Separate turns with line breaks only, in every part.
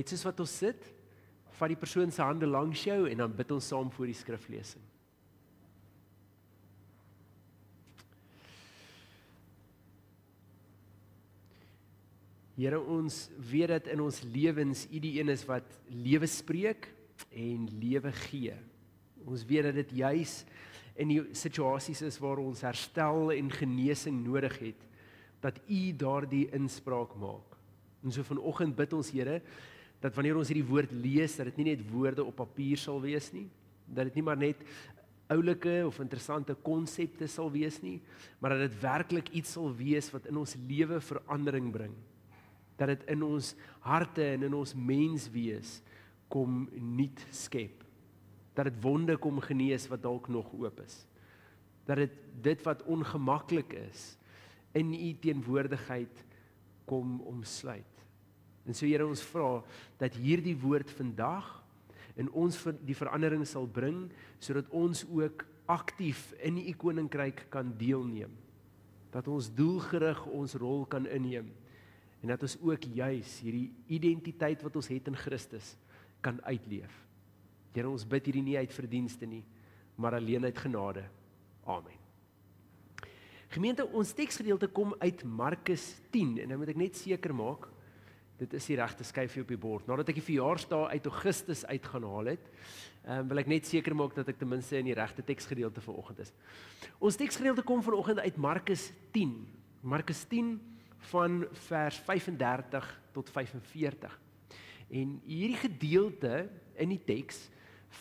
net soos wat ons sit, vat die persoon se hande langs jou en dan bid ons saam voor die skriflesing. Here, ons weet dat in ons lewens U die een is wat lewe spreek en lewe gee. Ons weet dat dit juis in die situasies is waar ons herstel en genesing nodig het, dat U daardie inspraak maak. En so vanoggend bid ons, Here, dat wanneer ons hierdie woord lees, dat dit nie net woorde op papier sal wees nie, dat dit nie maar net oulike of interessante konsepte sal wees nie, maar dat dit werklik iets sal wees wat in ons lewe verandering bring. Dat dit in ons harte en in ons menswees kom nuut skep. Dat dit wonde kom genees wat dalk nog oop is. Dat dit wat ongemaklik is, in U teenwoordigheid kom omsluit. En so Here, ons vra dat hierdie woord vandag in ons die verandering sal bring, sodat ons ook aktief in U koninkryk kan deelneem. Dat ons doelgerig ons rol kan inneem. En dat ons ook juis hierdie identiteit wat ons het in Christus kan uitleef. Here, ons bid hierdie nie uit verdienste nie, maar alleen uit genade. Amen. Gemeente, ons teksgedeelte kom uit Markus 10, en nou moet ek net seker maak, dit is die regte skyfie op die bord. Nadat ek die verjaarsdae uit Augustus uit gaan haal het, wil ek net seker maak dat ek ten minste in die regte teksgedeelte vanoggend is. Ons teksgedeelte kom vanoggend uit Markus 10. Markus 10 van vers 35 tot 45. En hierdie gedeelte in die teks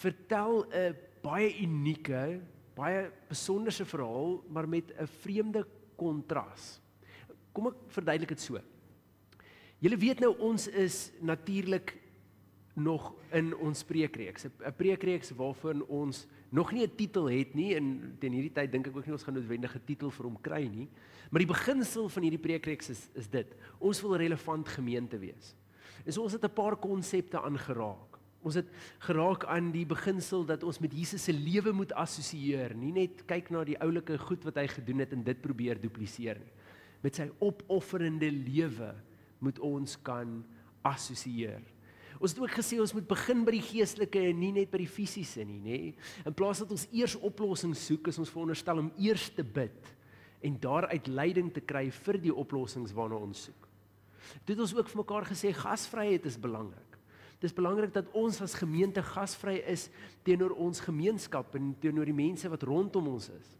vertel 'n baie unieke, baie besonderse verhaal, maar met 'n vreemde kontras. Kom ek verduidelik dit so. Julle weet nou, ons is natuurlik nog in ons preekreeks. 'n Preekreeks waarvan ons nog nie 'n titel het nie, en teen hierdie tyd dink ek ook nie ons gaan noodwendig 'n titel vir hom kry nie. Maar die beginsel van hierdie preekreeks is dit. Ons wil relevant gemeente wees. En so ons het 'n paar konsepte aangeraak. Ons het geraak aan die beginsel dat ons met Jesus se lewe moet assosieer, nie net kyk na die oulike goed wat hy gedoen het en dit probeer dupliseer nie. Met sy opofferende lewe moet ons kan assosieer. Ons het ook gesê ons moet begin by die geestelike en nie net by die fisiese nie, nê? In plaas dat ons eers oplossings soek, is ons veronderstel om eers te bid en daaruit leiding te kry vir die oplossings waarna ons soek. Dit het ons ook vir mekaar gesê, gasvryheid is belangrik. Dit is belangrik dat ons as gemeente gasvry is teenoor ons gemeenskap en teenoor die mense wat rondom ons is.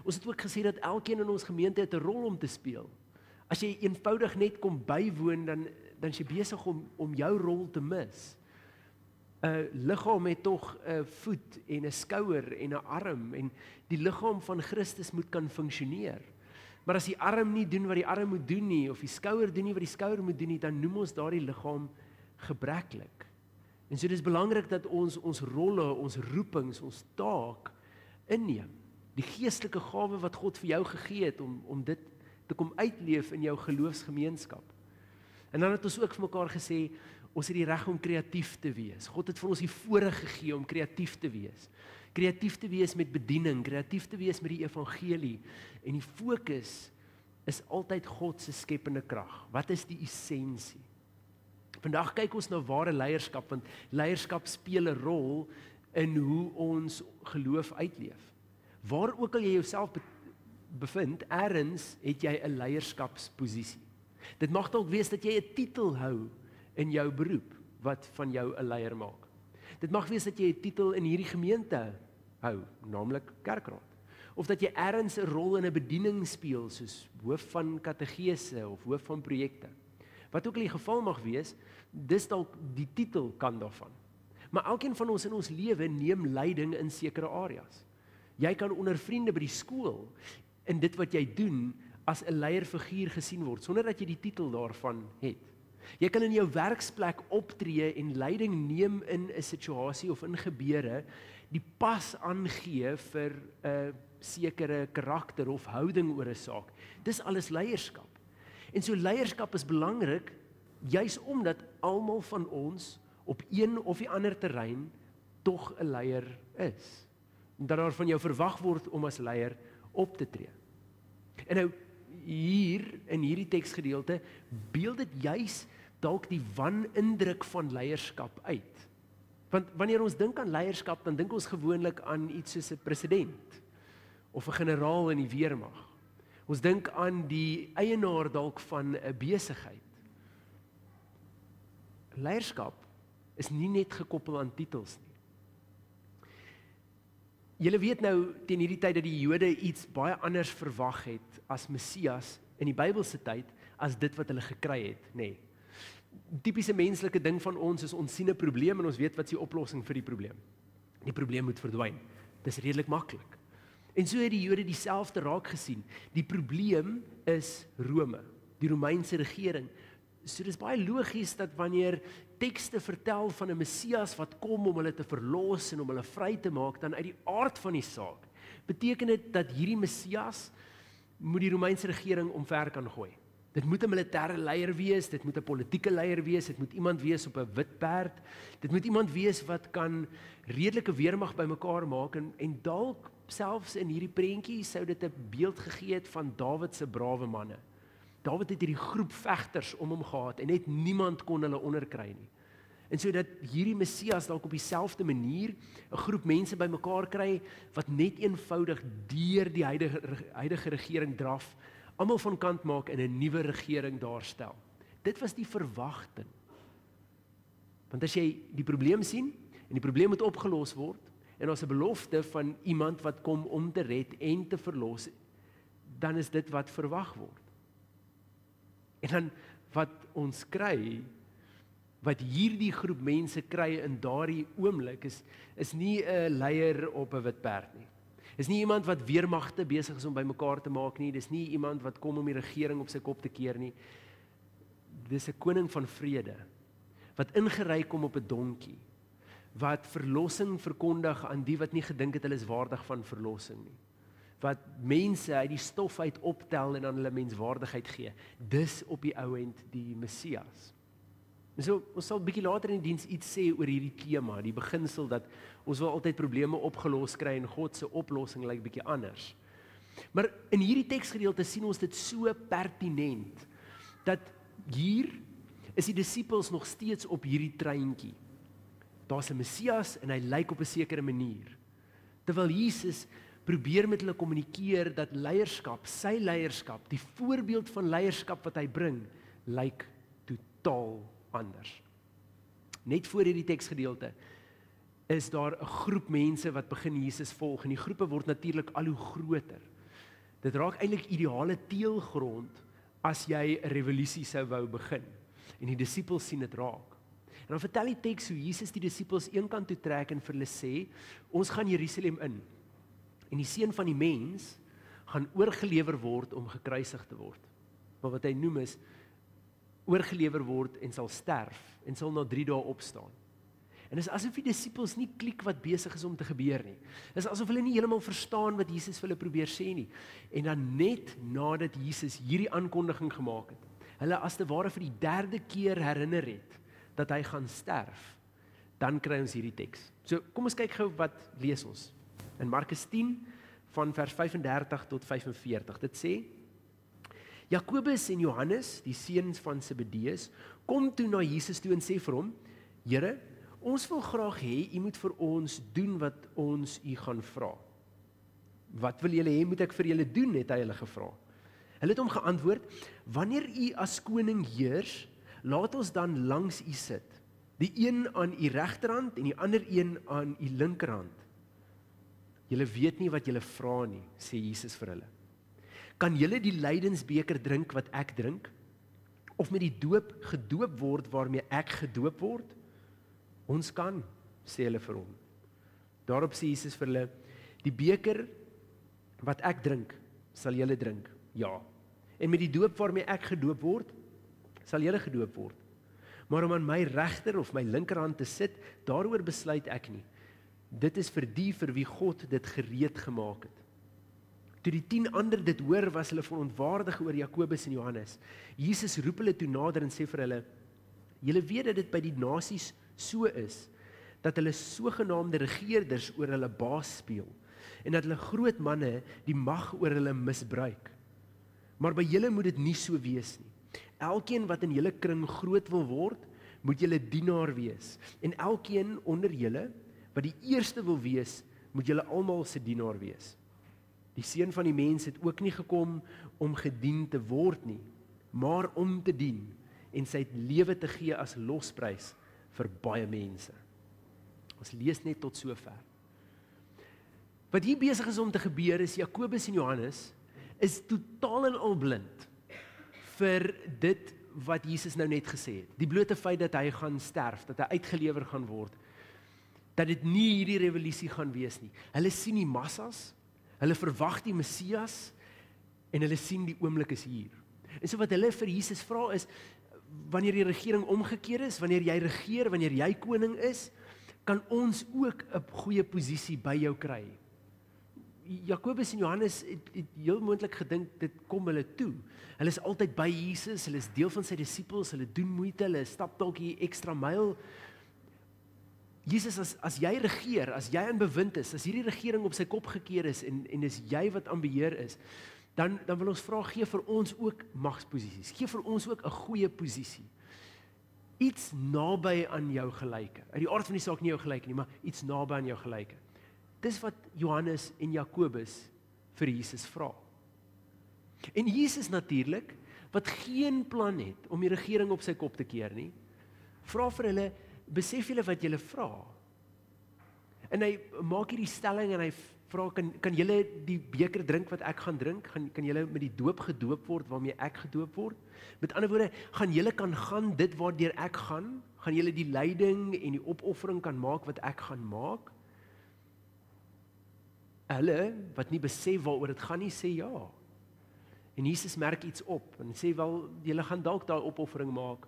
Ons het ook gesê dat elkeen in ons gemeente het 'n rol om te speel. As jy eenvoudig net kom bywoon, dan is jy besig om jou rol te mis. 'n Liggaam het tog 'n voet en 'n skouer en 'n arm, en die liggaam van Christus moet kan funksioneer. Maar as die arm nie doen wat die arm moet doen nie, of die skouer doen nie wat die skouer moet doen nie, dan noem ons daardie liggaam gebreklik. En so dis belangrik dat ons rolle, ons roepings, ons taak inneem. Die geestelike gawe wat God vir jou gegee het om dit te kom uitleef in jou geloofsgemeenskap. En dan het ons ook vir mekaar gesê, ons het die reg om kreatief te wees. God het vir ons die voorreg gegee om kreatief te wees. Kreatief te wees met bediening, kreatief te wees met die evangelie. En die fokus is altyd God se skepende krag. Wat is die essensie? Vandag kyk ons na ware leierskap, want leierskap speel 'n rol in hoe ons geloof uitleef. Waar ook al jy jouself bevind, ergens het jy 'n leierskapsposisie. Dit mag dalk wees dat jy 'n titel hou in jou beroep wat van jou 'n leier maak. Dit mag wees dat jy 'n titel in hierdie gemeente hou, naamlik kerkraad. Of dat jy ergens 'n rol in 'n bediening speel, soos hoof van kategese of hoof van projekte. Wat ook al die geval mag wees, dis dalk die titel kan daarvan. Maar elkeen van ons in ons lewe neem leiding in sekere areas. Jy kan onder vriende by die skool in dit wat jy doen as 'n leierfiguur gesien word, sonder dat jy die titel daarvan het. Jy kan in jou werksplek optree en leiding neem in 'n situasie of in gebeure, die pas aangee vir 'n sekere karakter of houding oor 'n saak. Dis alles leierskap. En so leierskap is belangrik, juis omdat almal van ons op een of die ander terrein tog 'n leier is. Dat daar van jou verwag word om as leier op te tree. En nou, hier in hierdie teksgedeelte beeld dit juis dalk die wanindruk van leierskap uit. Want wanneer ons dink aan leierskap, dan dink ons gewoonlik aan iets soos 'n president of 'n generaal in die weermag. Ons dink aan die eienaar dalk van 'n besigheid. Leierskap is nie net gekoppel aan titels nie. Julle weet nou teen hierdie tyd dat die Jode iets baie anders verwag het as Messias in die Bybelse tyd as dit wat hulle gekry het, nê. Nee. Tipiese menslike ding van ons is ons sien 'n probleem en ons weet wat is die oplossing vir die probleem. Die probleem moet verdwyn. Dis redelik maklik. En so het die Jode dieselfde raak gesien. Die probleem is Rome, die Romeinse regering. So dis baie logies dat wanneer tekste vertel van 'n Messias wat kom om hulle te verlos en om hulle vry te maak, dan uit die aard van die saak beteken dit dat hierdie Messias moet die Romeinse regering omver kan gooi. Dit moet 'n militêre leier wees, dit moet 'n politieke leier wees, dit moet iemand wees op 'n wit perd, dit moet iemand wees wat kan redelike weermag bymekaar maak en dalk selfs in hierdie prentjie sou dit 'n beeld gegee het van Dawid se brawe manne. Dawid het hierdie groep vegters om hom gehad en net niemand kon hulle onderkry nie. En so dat hierdie Messias dalk op dieselfde manier 'n groep mense bymekaar kry wat net eenvoudig deur die huidige regering draf, almal van kant maak en 'n nuwe regering daarstel. Dit was die verwagting. Want as jy die probleem sien en die probleem moet opgelos word en daar's 'n belofte van iemand wat kom om te red en te verlos, dan is dit wat verwag word. En dan wat ons kry, wat hierdie groep mense kry in daardie oomblik is nie 'n leier op 'n wit perd nie. Is nie iemand wat weermagte besig is om bymekaar te maak nie, dis nie iemand wat kom om die regering op sy kop te keer nie. Dis 'n koning van vrede wat ingery kom op 'n donkie, wat verlossing verkondig aan die wat nie gedink het hulle is waardig van verlossing nie. Wat mense uit die stof uit optel en aan hulle menswaardigheid gee. Dis op die ou end die Messias. So, ons sal 'n bietjie later in die diens iets sê oor hierdie tema, die beginsel dat ons wil altyd probleme opgelos kry en God se oplossing lyk bietjie anders. Maar in hierdie teksgedeelte sien ons dit so pertinent dat hier is die disippels nog steeds op hierdie treintjie. Daar's 'n Messias en hy lyk op 'n sekere manier. Terwyl Jesus probeer met hulle kommunikeer dat leierskap, sy leierskap, die voorbeeld van leierskap wat hy bring, lyk totaal anders. Net voor hierdie teksgedeelte is daar 'n groep mense wat begin Jesus volg en die groepe word natuurlik al hoe groter. Dit raak eintlik ideale teelgrond as jy 'n revolusie sou wou begin. En die disippels sien dit raak. En dan vertel die teks hoe Jesus die disippels eenkant toe trek en vir hulle sê, ons gaan Jerusalem in. En die seun van die mens gaan oorgelewer word om gekruisig te word. Maar wat hy noem is oorgelewer word en sal sterf en sal na 3 dae opstaan. En dit is asof die disippels nie klik wat besig is om te gebeur nie. Dit is asof hulle nie heeltemal verstaan wat Jesus vir hulle probeer sê nie. En dan net nadat Jesus hierdie aankondiging gemaak het, hulle as te ware vir die 3de keer herinner het dat hy gaan sterf, dan kry ons hierdie teks. So kom ons kyk gou wat lees ons. In Markus 10 van vers 35 tot 45. Dit sê: Jakobus en Johannes, die seuns van Zebedeus, kom toe na Jesus toe en sê vir hom: Here, ons wil graag hê u moet vir ons doen wat ons u gaan vra. Wat wil julle hê moet ek vir julle doen, het hy hulle gevra. Hulle het hom geantwoord: Wanneer u as koning heers, laat ons dan langs u sit, die een aan u regterhand en die ander een aan u linkerhand. Julle weet nie wat julle vra nie, sê Jesus vir hulle. Kan julle die lydensbeker drink wat ek drink? Of met die doop gedoop word waarmee ek gedoop word? Ons kan, sê hulle vir hom. Daarop sê Jesus vir hulle: Die beker wat ek drink, sal julle drink, ja. En met die doop waarmee ek gedoop word, sal julle gedoop word. Maar om aan my regter of my linkerhand te sit, daaroor besluit ek nie. Dit is vir die vir wie God dit gereed gemaak het. Toe die 10 ander dit hoor, was hulle verontwaardig oor Jakobus en Johannes. Jesus roep hulle toe nader en sê vir hulle: Julle weet dat dit by die nasies so is, dat hulle sogenaamde regerders oor hulle baas speel, en dat hulle groot manne die mag oor hulle misbruik. Maar by julle moet dit nie so wees nie. Elkeen wat in julle kring groot wil word, moet julle dienaar wees. En elkeen onder julle wat die eerste wil wees, moet julle almal se dienaar wees. Die Seun van die Mens het ook nie gekom om gedien te word nie, maar om te dien en sy lewe te gee as losprys vir baie mense. Ons lees net tot sover. Wat hier besig is om te gebeur is, Jakobus en Johannes is totaal en al blind vir dit wat Jesus nou net gesê het. Die blote feit dat hy gaan sterf, dat hy uitgelewer gaan word, dat dit nie hierdie revolusie gaan wees nie. Hulle sien die massas, hulle verwag die Messias, en hulle sien die oomblik is hier. En so wat hulle vir Jesus vra is, wanneer die regering omgekeer is, wanneer jy regeer, wanneer jy koning is, kan ons ook 'n goeie posisie by jou kry. Jakobus en Johannes het heel moontlik gedink, dit kom hulle toe. Hulle is altyd by Jesus, hulle is deel van sy disippels, hulle doen moeite, hulle stap dalk hier ekstra myl. Jesus, as jy regeer, as jy aan bewind is, as hierdie regering op sy kop gekeer is, en is jy wat aan beheer is, dan wil ons vra, gee vir ons ook magsposisies, gee vir ons ook 'n goeie posisie. Iets naby aan jou gelyke. Uit die aard van die saak nie jou gelyke nie, maar iets naby aan jou gelyke. Dis wat Johannes en Jakobus vir Jesus vra. En Jesus natuurlik, wat geen plan het om die regering op sy kop te keer nie, vra vir hulle, besef julle wat julle vra? En hy maak hierdie stelling en hy vra, kan julle die beker drink wat ek gaan drink? Kan julle met die doop gedoop word waarmee ek gedoop word? Met ander woorde, gaan julle kan gaan dit waardeur ek gaan? Gaan julle die lyding en die opoffering kan maak wat ek gaan maak? Hulle, wat nie besef waaroor dit gaan nie, sê ja. En Jesus merk iets op, en sê wel, julle gaan dalk daai opoffering maak,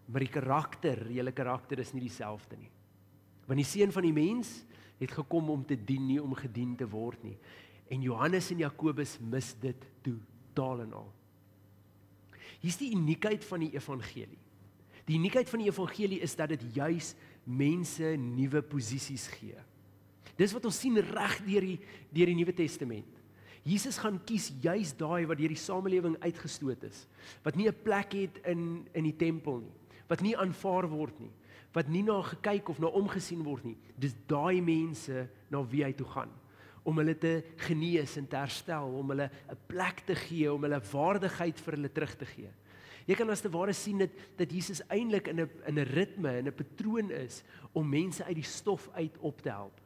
maar die karakter, julle karakter is nie dieselfde nie. Want die Seun van die Mens het gekom om te dien, nie om gedien te word nie. En Johannes en Jakobus mis dit totaal en al. Hier is die uniekheid van die evangelie. Die uniekheid van die evangelie is dat dit juis mense nuwe posisies gee. Dis wat ons sien reg deur die Nuwe Testament. Jesus gaan kies juis daai wat deur die samelewing uitgestoot is, wat nie 'n plek het in die tempel nie, wat nie aanvaar word nie, wat nie na gekyk of na omgesien word nie. Dis daai mense na wie hy toe gaan, om hulle te genees en te herstel, om hulle 'n plek te gee, om hulle waardigheid vir hulle terug te gee. Jy kan as te ware sien dat Jesus eintlik in 'n ritme, in 'n patroon is, om mense uit die stof uit op te help.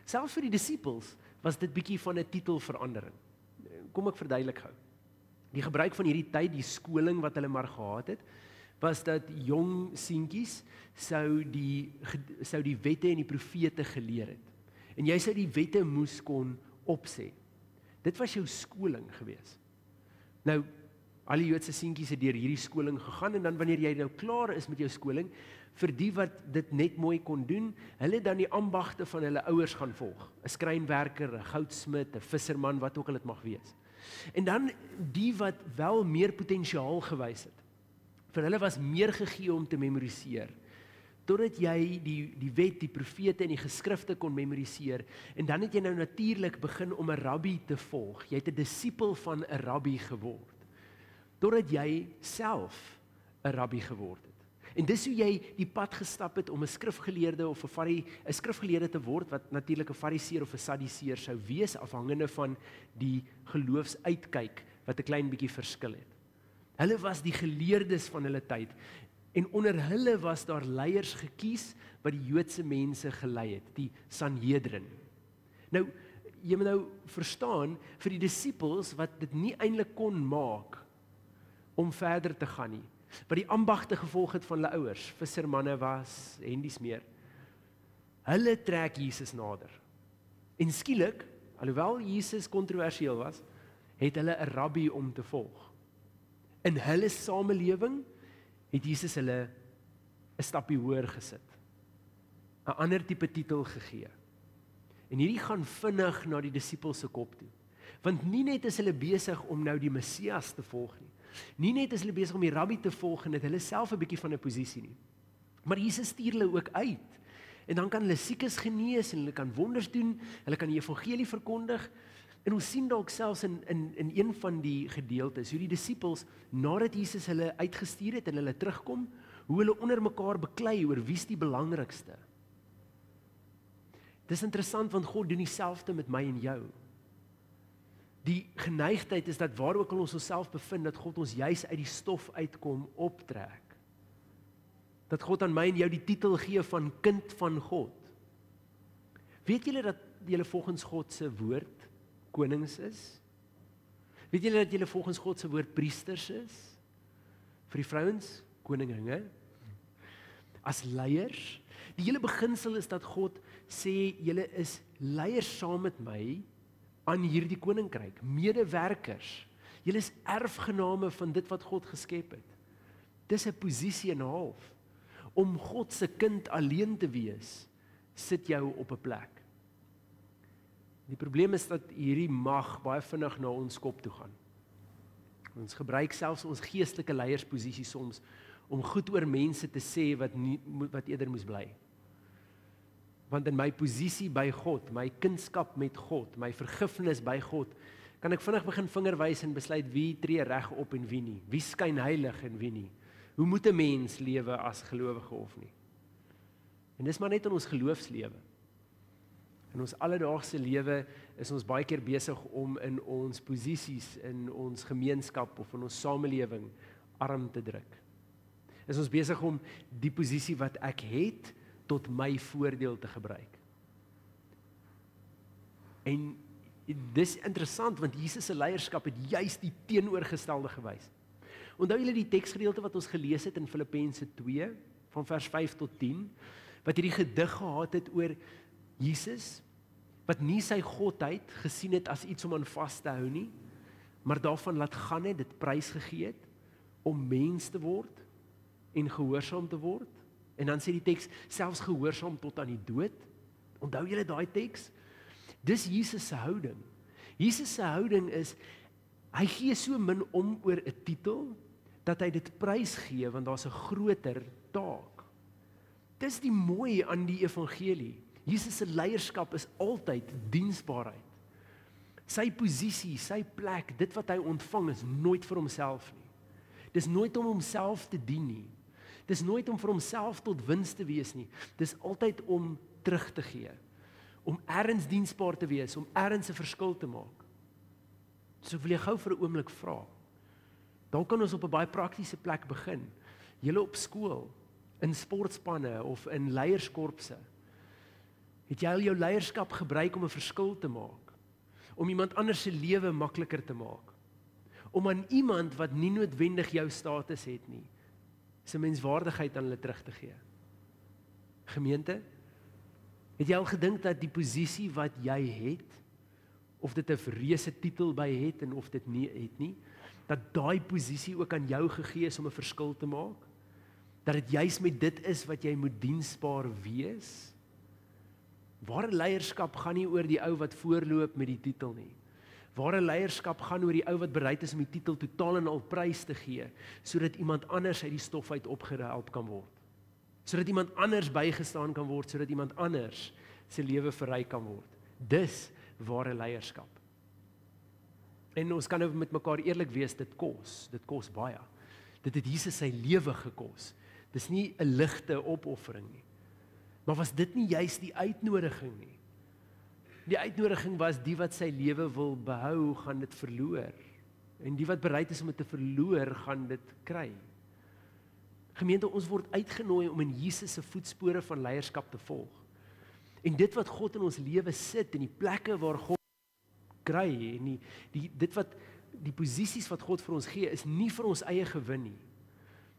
Selfs vir die disippels was dit bietjie van 'n titelverandering. Kom ek verduidelik gou. Die gebruik van hierdie tyd, die skoling wat hulle maar gehad het, was dat jong seentjies sou die wette en die profete geleer het. En jy sou die wette moes kon opsê. Dit was jou skoling gewees. Nou, al die Joodse seentjies het deur hierdie skoling gegaan, en dan wanneer jy nou klaar is met jou skoling, vir die wat dit net mooi kon doen, hulle dan die ambagte van hulle ouers gaan volg. 'n Skrynwerker, 'n goudsmid, 'n visserman, wat ook al dit mag wees. En dan die wat wel meer potensiaal gewys het. Vir hulle was meer gegee om te memoriseer. Totdat jy die wet, die profete en die geskrifte kon memoriseer, en dan het jy nou natuurlik begin om 'n rabbi te volg. Jy het 'n disipel van 'n rabbi geword. Totdat jy self 'n rabbi geword het. En dis hoe jy die pad gestap het om 'n skrifgeleerde of 'n skrifgeleerde te word, wat natuurlik 'n fariseer of 'n sadduseer sou wees, afhangende van die geloofsuitkyk wat 'n klein bietjie verskil het. Hulle was die geleerdes van hulle tyd, en onder hulle was daar leiers gekies wat die Joodse mense gelei het, die Sanhedrin. Nou, jy moet nou verstaan, vir die disippels wat dit nie eintlik kon maak om verder te gaan nie, wat die ambagte gevolg het van hulle ouers, vissermanne was, en dies meer. Hulle trek Jesus nader. En skielik, alhoewel Jesus kontroversieel was, het hulle 'n rabbi om te volg. In hulle samelewing het Jesus hulle 'n stappie hoër gesit, 'n ander tipe titel gegee. En hierdie gaan vinnig na die disippels se kop toe. Want nie net is hulle besig om nou die Messias te volg nie, nie net is hulle besig om die rabbi te volg en het hulle self 'n bietjie van 'n posisie nie, maar Jesus stuur hulle ook uit. En dan kan hulle siekes genees en hulle kan wonders doen, hulle kan die evangelie verkondig, En ons sien dalk selfs in een van die gedeeltes, hoe die disippels, nadat Jesus hulle uitgestuur het en hulle terugkom, hoe hulle onder mekaar beklei oor wie's die belangrikste. Dis interessant, want God doen dieselfde met my en jou. Die geneigtheid is dat waar ook al ons onsself bevind, dat God ons juis uit die stof uitkom optrek. Dat God aan my en jou die titel gee van kind van God. Weet julle dat julle volgens God se woord konings is? Weet julle dat julle volgens God se woord priesters is? Vir die vrouens, koninginne. As leiers. Die hele beginsel is dat God sê, julle is leiers saam met my aan hierdie koninkryk, medewerkers. Julle is erfgename van dit wat God geskep het. Dis 'n posisie en 'n half. Om God se kind alleen te wees, sit jou op 'n plek. Die probleem is dat hierdie mag baie vinnig na ons kop toe gaan. Ons gebruik selfs ons geestelike leiersposisie soms om goed oor mense te sê wat eerder moes bly. Want in my posisie by God, my kindskap met God, my vergifnis by God, kan ek vinnig begin vingerwys en besluit wie tree reg op en wie nie. Wie skyn heilig en wie nie. Hoe moet 'n mens lewe as gelowige of nie? En dis maar net in ons geloofslewe. In ons alledaagse lewe is ons baie keer besig om in ons posisies, in ons gemeenskap of in ons samelewing arm te druk. Is ons besig om die posisie wat ek het tot my voordeel te gebruik. En dis interessant, want Jesus se leierskap het juis die teenoorgestelde gewys. Onthou julle die teksgedeelte wat ons gelees het in Filippense 2, van vers 5 tot 10, wat hierdie gedig gehad het oor Jesus, wat nie sy godheid gesien het as iets om aan vas te hou nie, maar daarvan laat gaan het, dit prys gegee het, om mens te word, en gehoorsaam te word. En dan sê die teks, selfs gehoorsaam tot aan die dood. Onthou julle daai teks? Dis Jesus se houding. Jesus se houding is, hy gee so min om oor 'n titel, dat hy dit prys gee, want daar's 'n groter taak. Dis die mooi aan die evangelie. Jesus se leierskap is altyd diensbaarheid. Sy posisie, sy plek, dit wat hy ontvang is nooit vir homself nie. Dis nooit om homself te dien nie. Dis nooit om vir homself tot wins te wees nie. Dis altyd om terug te gee. Om ergens diensbaar te wees, om ergens 'n verskil te maak. So wil jy gou vir 'n oomblik vra. Dan kan ons op 'n baie praktiese plek begin. Julle op skool, in sportspanne of in leierskorpse. Het jy al jou leierskap gebruik om 'n verskil te maak? Om iemand anders se lewe makliker te maak? Om aan iemand wat nie noodwendig jou status het nie, sy menswaardigheid aan hulle terug te gee? Gemeente, het jy al gedink dat die posisie wat jy het, of dit 'n reuse titel by het en of dit nie het nie, dat daai posisie ook aan jou gegee is om 'n verskil te maak? Dat dit juis met dit is wat jy moet diensbaar wees? Ware leierskap gaan nie oor die ou wat voorloop met die titel nie. Ware leierskap gaan oor die ou wat bereid is om die titel totaal en al prys te gee, sodat iemand anders uit die stof uit opgehelp kan word. Sodat iemand anders bygestaan kan word, sodat iemand anders sy lewe verryk kan word. Dis ware leierskap. En ons kan nou met mekaar eerlik wees, dit kos baie. Dit het Jesus sy lewe gekos. Dis nie 'n ligte opoffering nie. Maar was dit nie juis die uitnodiging nie? Die uitnodiging was, die wat sy lewe wil behou, gaan dit verloor. En die wat bereid is om dit te verloor, gaan dit kry. Gemeente, ons word uitgenooi om in Jesus se voetspore van leierskap te volg. En dit wat God in ons lewe sit, en die plekke waar God kry, en die posisies wat God vir ons gee, is nie vir ons eie gewin nie.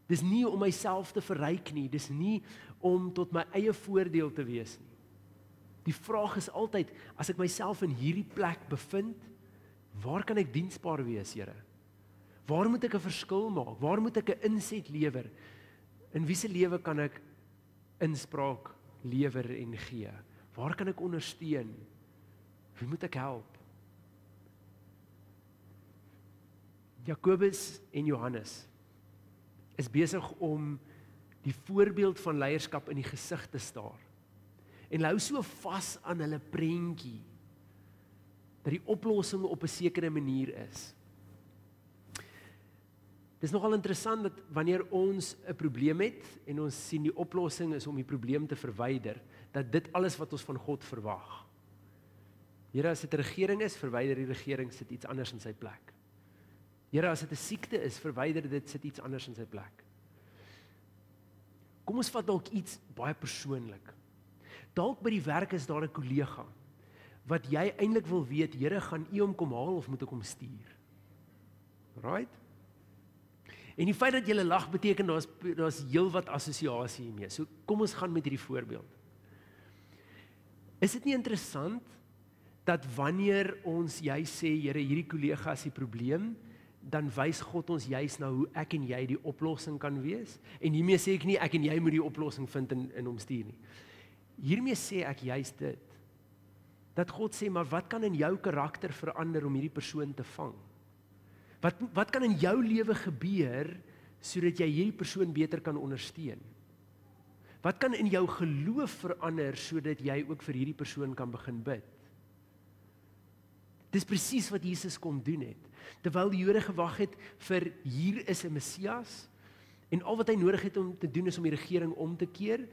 Dis nie om myself te verryk nie, dis nie om tot my eie voordeel te wees nie. Die vraag is altyd, as ek myself in hierdie plek bevind, waar kan ek diensbaar wees, Here? Waar moet ek 'n verskil maak? Waar moet ek 'n inset lewer? In wie se lewe kan ek inspraak lewer en gee? Waar kan ek ondersteun? Wie moet ek help? Jakobus en Johannes is besig om die voorbeeld van leierskap in die gesig te staar. En hulle hou so vas aan hulle prentjie, dat die oplossing op 'n sekere manier is. Dit is nogal interessant dat wanneer ons 'n probleem het en ons sien die oplossing is om die probleem te verwyder, dat dit alles wat ons van God verwag. Here, as dit 'n regering is, verwyder die regering, sit iets anders in sy plek. Here, as dit 'n siekte is, verwyder dit, sit iets anders in sy plek. Kom ons vat dalk iets baie persoonlik. Dalk by die werk is daar 'n kollega wat jy eintlik wil weet, Here, gaan U hom kom haal of moet ek hom stuur? Right? En die feit dat jy lag beteken daar's heelwat assosiasie hiermee. So kom ons gaan met hierdie voorbeeld. Is dit nie interessant dat wanneer ons sê, Here, hierdie kollega is die probleem, dan wys God ons juis na hoe ek en jy die oplossing kan wees? En hiermee sê ek nie ek en jy moet die oplossing vind en hom stuur nie. Hiermee sê ek juis dit. Dat God sê, maar wat kan in jou karakter verander om hierdie persoon te vang? Wat kan in jou lewe gebeur sodat jy hierdie persoon beter kan ondersteun? Wat kan in jou geloof verander sodat jy ook vir hierdie persoon kan begin bid? Dis presies wat Jesus kom doen het. Terwyl die Jode gewag het vir hier is 'n Messias en al wat hy nodig het om te doen is om die regering om te keer,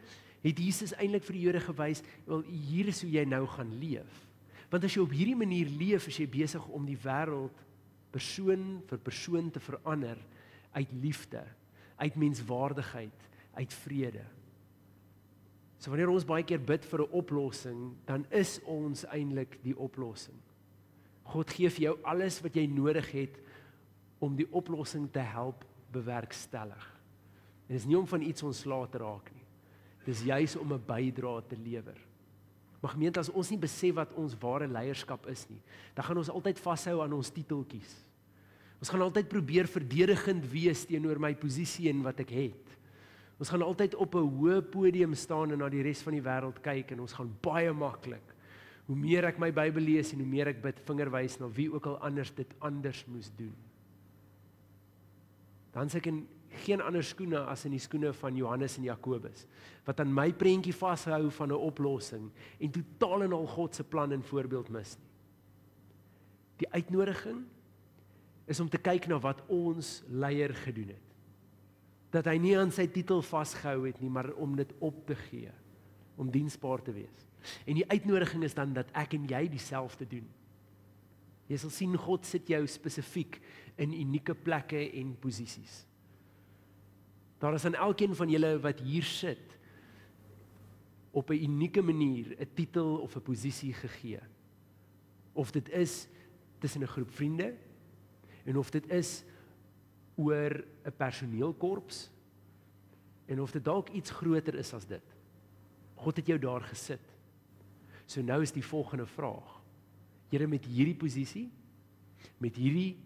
het Jesus eintlik vir die Jode gewys, wel hier is hoe jy nou gaan leef. Want as jy op hierdie manier leef, is jy besig om die wêreld persoon vir persoon te verander uit liefde, uit menswaardigheid, uit vrede. So wanneer ons baie keer bid vir 'n oplossing, dan is ons eintlik die oplossing. God gee vir jou alles wat jy nodig het om die oplossing te help bewerkstellig. En dit is nie om van iets ontslae te raak nie. Dis juis om 'n bydrae te lewer. Maar gemeente, as ons nie besef wat ons ware leierskap is nie, dan gaan ons altyd vashou aan ons titeltjies. Ons gaan altyd probeer verdedigend wees teenoor my posisie en wat ek het. Ons gaan altyd op 'n hoë podium staan en na die res van die wêreld kyk en ons gaan baie maklik, hoe meer ek my Bybel lees en hoe meer ek bid, vingerwys na wie ook al anders dit anders moes doen. Dan sê ek in geen ander skoene as in die skoene van Johannes en Jakobus, wat aan my prentjie vashou van 'n oplossing en totaal en al God se plan en voorbeeld mis nie. Die uitnodiging is om te kyk na wat ons leier gedoen het. Dat hy nie aan sy titel vasgehou het nie, maar om dit op te gee, om diensbaar te wees. En die uitnodiging is dan dat ek en jy dieselfde doen. Jy sal sien God sit jou spesifiek in unieke plekke en posisies. Daar is aan elkeen van julle wat hier sit op 'n unieke manier 'n titel of 'n posisie gegee. Of dit is tussen 'n groep vriende en of dit is oor 'n personeelkorps en of dit dalk iets groter is as dit. God het jou daar gesit. So nou is die volgende vraag. Here, met hierdie posisie, met hierdie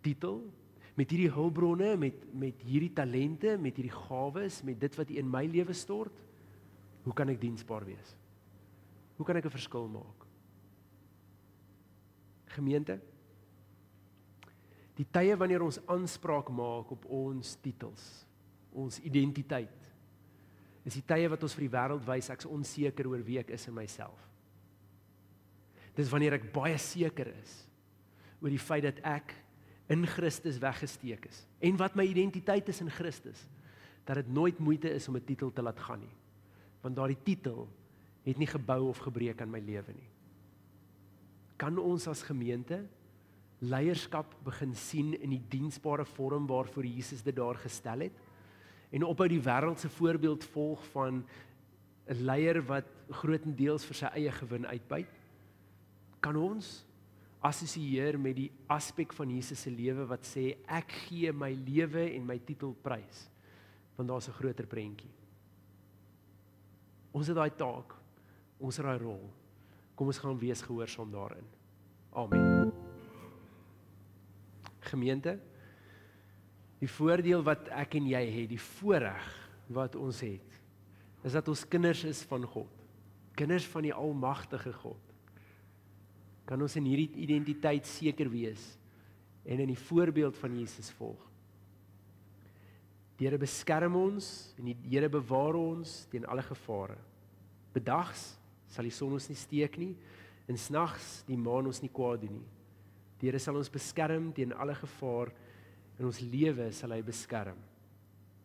titel, met hierdie hulpbronne, met hierdie talente, met hierdie gawes, met dit wat U in my lewe stort, hoe kan ek diensbaar wees? Hoe kan ek 'n verskil maak? Gemeente, die tye wanneer ons aanspraak maak op ons titels, ons identiteit, is die tye wat ons vir die wêreld wys ek's onseker oor wie ek is in myself. Dis wanneer ek baie seker is oor die feit dat ek in Christus weggesteek is en wat my identiteit is in Christus, dat dit nooit moeite is om 'n titel te laat gaan nie. Want daardie titel het nie gebou of gebreek aan my lewe nie. Kan ons as gemeente leierskap begin sien in die diensbare vorm waarvoor Jesus dit daar gestel het en ophou die wêreldse voorbeeld volg van 'n leier wat grootendeels vir sy eie gewin uitbuit? Kan ons assosieer met die aspek van Jesus se lewe wat sê ek gee my lewe en my titel prys, want daar's 'n groter prentjie. Ons het daai taak, ons het daai rol. Kom ons gaan wees gehoorsaam daarin. Amen. Gemeente, die voordeel wat ek en jy het, die voorreg wat ons het, is dat ons kinders is van God. Kinders van die almagtige God. Kan ons in hierdie identiteit seker wees en in die voorbeeld van Jesus volg. Die Here beskerm ons en die Here bewaar ons teen alle gevare. Bedags sal die son ons nie steek nie en snags die maan ons nie kwaad doen nie. Die Here sal ons beskerm teen alle gevaar, en ons lewe sal hy beskerm.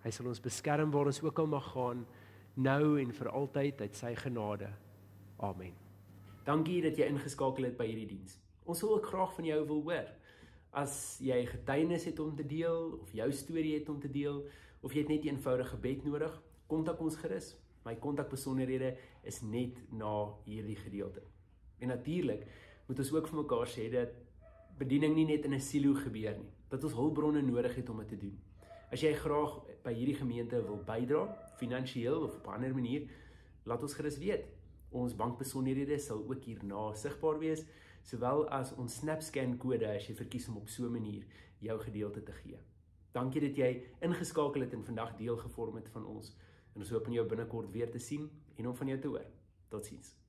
Hy sal ons beskerm waar ons ook al mag gaan, nou en vir altyd uit sy genade. Amen. Dankie dat jy ingeskakel het by hierdie diens. Ons wil ook graag van jou wil hoor. As jy getuienis het om te deel, of jou storie het om te deel, of jy het net 'n eenvoudige gebed nodig, kontak ons gerus. My kontakbesonderhede is net na hierdie gedeelte. En natuurlik moet ons ook vir mekaar sê dat bediening nie net in 'n silo gebeur nie, dat ons hulpbronne nodig het om dit te doen. As jy graag by hierdie gemeente wil bydra, finansiëel of op 'n ander manier, laat ons gerus weet. Ons bankbesonderhede sal ook hierna sigbaar wees, sowel as ons SnapScan kode as jy verkies om op so 'n manier jou gedeelte te gee. Dankie dat jy ingeskakel het en vandag deel gevorm het van ons. En ons hoop om jou binnekort weer te sien en om van jou te hoor. Totsiens.